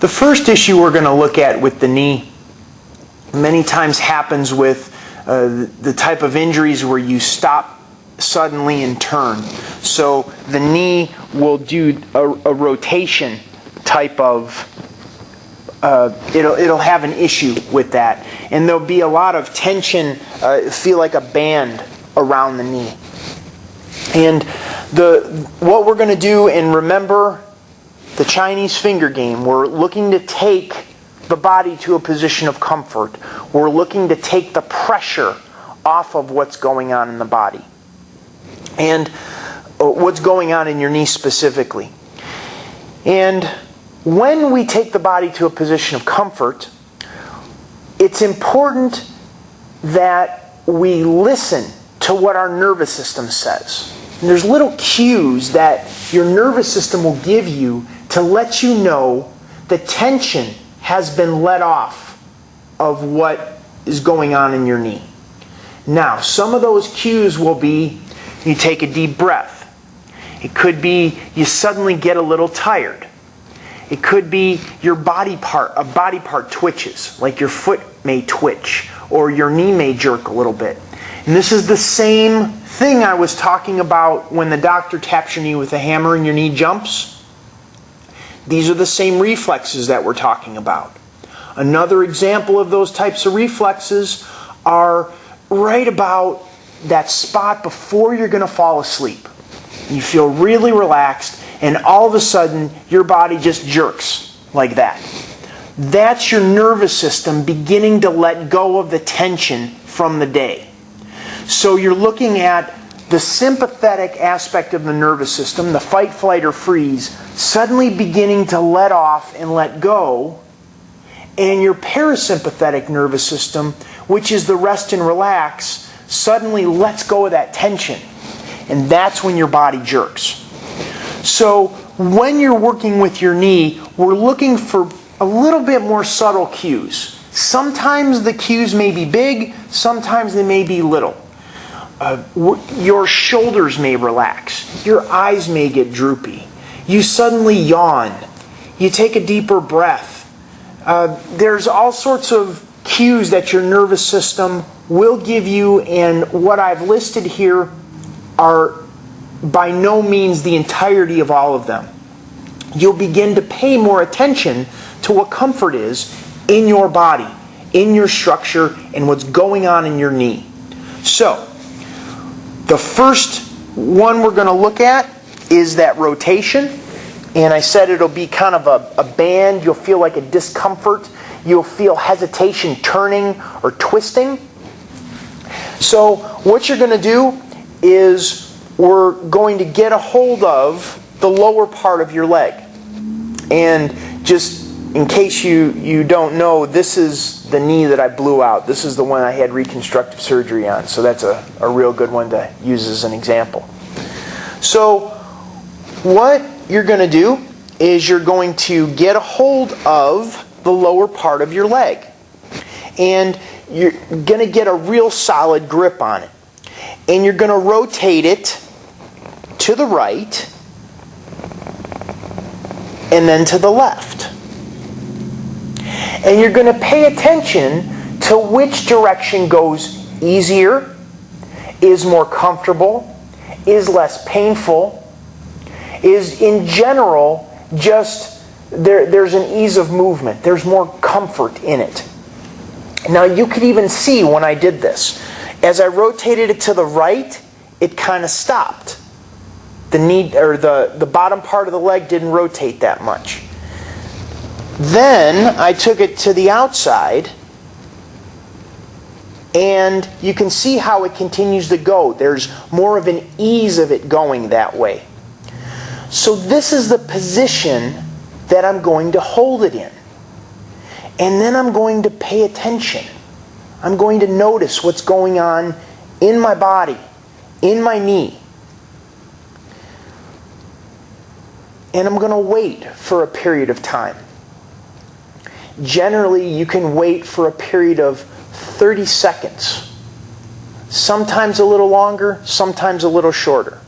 The first issue we're going to look at with the knee many times happens with the type of injuries where you stop suddenly and turn. So the knee will do a rotation type of, it'll have an issue with that. And there'll be a lot of tension, feel like a band around the knee. And what we're going to do, and remember the Chinese finger game, we're looking to take the body to a position of comfort. We're looking to take the pressure off of what's going on in the body. And what's going on in your knee specifically. And when we take the body to a position of comfort, it's important that we listen to what our nervous system says. And there's little cues that your nervous system will give you to let you know the tension has been let off of what is going on in your knee. Now, some of those cues will be you take a deep breath. It could be you suddenly get a little tired. It could be a body part twitches, like your foot may twitch or your knee may jerk a little bit. And this is the same thing I was talking about when the doctor taps your knee with a hammer and your knee jumps. These are the same reflexes that we're talking about. Another example of those types of reflexes are right about that spot before you're going to fall asleep. You feel really relaxed, and all of a sudden your body just jerks like that. That's your nervous system beginning to let go of the tension from the day. So you're looking at the sympathetic aspect of the nervous system, the fight, flight, or freeze, suddenly beginning to let off and let go, and your parasympathetic nervous system, which is the rest and relax, suddenly lets go of that tension. And that's when your body jerks. So when you're working with your knee, we're looking for a little bit more subtle cues. Sometimes the cues may be big, sometimes they may be little. Your shoulders may relax. Your eyes may get droopy. You suddenly yawn. You take a deeper breath. There's all sorts of cues that your nervous system will give you, and what I've listed here are by no means the entirety of all of them. You'll begin to pay more attention to what comfort is in your body, in your structure, and what's going on in your knee. So, the first one we're going to look at is that rotation. And I said it'll be kind of a band. You'll feel like a discomfort. You'll feel hesitation turning or twisting. So what you're going to do is we're going to get a hold of the lower part of your leg. And just in case you don't know, this is the knee that I blew out. This is the one I had reconstructive surgery on. So that's a real good one to use as an example. So what you're going to do is you're going to get a hold of the lower part of your leg. And you're going to get a real solid grip on it. And you're going to rotate it to the right and then to the left. And you're going to pay attention to which direction goes easier, is more comfortable, is less painful, is in general just there's an ease of movement. There's more comfort in it. Now you could even see when I did this. As I rotated it to the right, it kind of stopped. The knee or the bottom part of the leg didn't rotate that much. Then I took it to the outside, and you can see how it continues to go. There's more of an ease of it going that way. So this is the position that I'm going to hold it in. And then I'm going to pay attention. I'm going to notice what's going on in my body, in my knee. And I'm going to wait for a period of time. Generally, you can wait for a period of 30 seconds. Sometimes a little longer, sometimes a little shorter.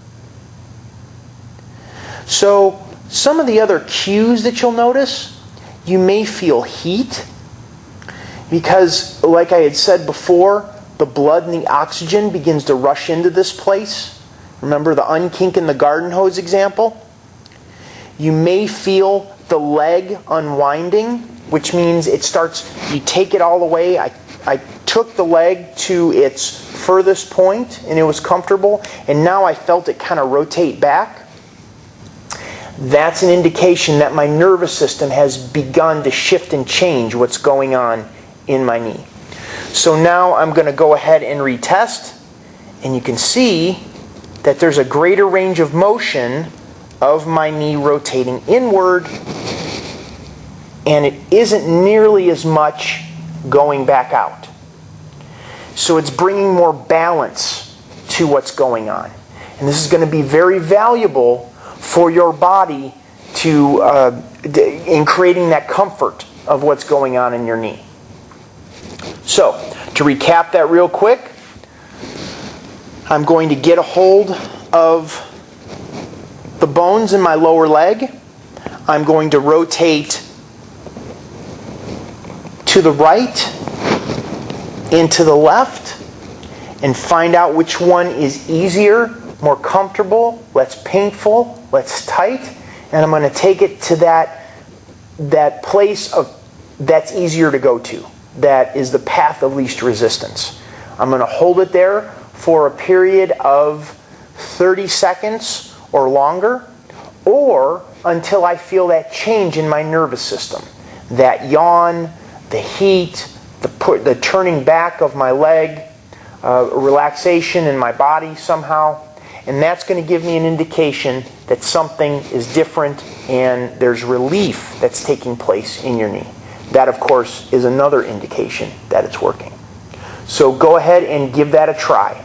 So, some of the other cues that you'll notice, You may feel heat because, like I had said before, the blood and the oxygen begins to rush into this place. Remember the unkink in the garden hose example? You may feel the leg unwinding, which means it starts, you take it all the way. I took the leg to its furthest point and it was comfortable, and now I felt it kind of rotate back. That's an indication that my nervous system has begun to shift and change what's going on in my knee. So now I'm going to go ahead and retest, and you can see that there's a greater range of motion of my knee rotating inward, and it isn't nearly as much going back out. So it's bringing more balance to what's going on. And this is going to be very valuable for your body to in creating that comfort of what's going on in your knee. So, to recap that real quick, I'm going to get a hold of the bones in my lower leg. I'm going to rotate to the right and to the left and find out which one is easier, more comfortable, less painful, less tight, and I'm going to take it to that place that's easier to go to. That is the path of least resistance. I'm going to hold it there for a period of 30 seconds or longer, or until I feel that change in my nervous system. That yawn, the heat, the turning back of my leg, relaxation in my body somehow. And that's going to give me an indication that something is different and there's relief that's taking place in your knee. That, of course, is another indication that it's working. So go ahead and give that a try.